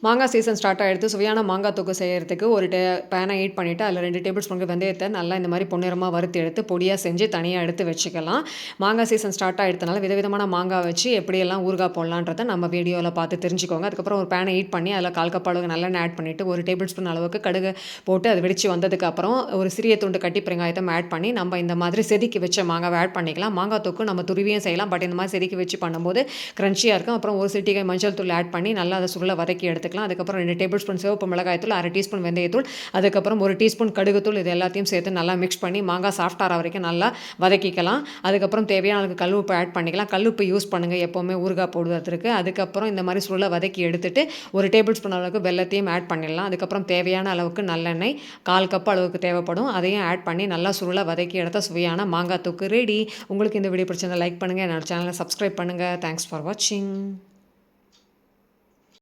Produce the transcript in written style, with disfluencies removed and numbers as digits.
மாங்காய் season start ஆகிடுது. சுவையான மாங்காய் தொக்கு செய்கிறதுக்கு ஒரு பேனை ஹீட் பண்ணிவிட்டு அதில் 2 டேபிள் ஸ்பூன் வெந்தயத்தை நல்லா இந்த மாதிரி பொன்னிறமாக வறுத்து எடுத்து பொடியாக செஞ்சு தனியாக எடுத்து வச்சுக்கலாம். மாங்காய் சீசன் ஸ்டார்ட் ஆகிடுறதுனால விதவிதமான மாங்காய் வச்சு எப்படியெல்லாம் ஊறுகாய் போடலான்றதை நம்ம வீடியோவில் பார்த்து தெரிஞ்சுக்கோங்க. அதுக்கப்புறம் ஒரு பேனை ஹீட் பண்ணி அதில் 1/4 கப் அளவுக்கு நல்லெண்ணெய் ஆட் பண்ணிவிட்டு 1 டேபிள் ஸ்பூன் அளவுக்கு கடுகு போட்டு அது வெடித்து வந்ததுக்கப்புறம் ஒரு சிறிய துண்டு கட்டி பெருங்காயத்தை ஆட் பண்ணி நம்ம இந்த மாதிரி செதுக்கி வச்ச மாங்காவை ஆட் பண்ணிக்கலாம். மாங்காய் தொக்கு நம்ம துருவியும் செய்யலாம், பட் இந்த மாதிரி செதுக்கி வச்சு பண்ணும்போது க்ரன்ச்சியாக இருக்கும். அப்புறம் ஒரு சிட்டிகை மஞ்சள் தூள் ஆட் பண்ணி நல்லா அதை சுருளை வதக்கி எடுத்துக்கலாம். அதுக்கப்புறம் 2 டேபிள் ஸ்பூன் சிவப்பு மிளகாய்த்தூள், 1/2 டீஸ்பூன் வெந்தயத்தூள், அதுக்கப்புறம் 1 டீஸ்பூன் கடுகுத்தூள், இது எல்லாத்தையும் சேர்த்து நல்லா மிக்ஸ் பண்ணி மாங்காய் சாஃப்டாகிற வரைக்கும் நல்லா வதக்கிக்கலாம். அதுக்கப்புறம் தேவையான அளவுக்கு கல் உப்பு ஆட் பண்ணிக்கலாம். கல் உப்பு யூஸ் பண்ணுங்கள் எப்போவுமே ஊறுகாய் போடுவதற்கு. அதுக்கப்புறம் இந்த மாதிரி சுருளை வதக்கி எடுத்துட்டு 1 டேபிள் ஸ்பூன் அளவுக்கு வெல்லத்தையும் ஆட் பண்ணிடலாம். அதுக்கப்புறம் தேவையான அளவுக்கு நல்லெண்ணெய் 1/4 கப் அளவுக்கு தேவைப்படும், அதையும் ஆட் பண்ணி நல்லா சுருளை வதக்கி எடுத்த சுவையான மாங்காய் தொக்கு ரெடி. உங்களுக்கு இந்த வீடியோ பிடிச்சிருந்தா லைக் பண்ணுங்கள், என்னோட சேனலை சப்ஸ்கிரைப் பண்ணுங்கள். தேங்க்ஸ் ஃபார் வாட்சிங்.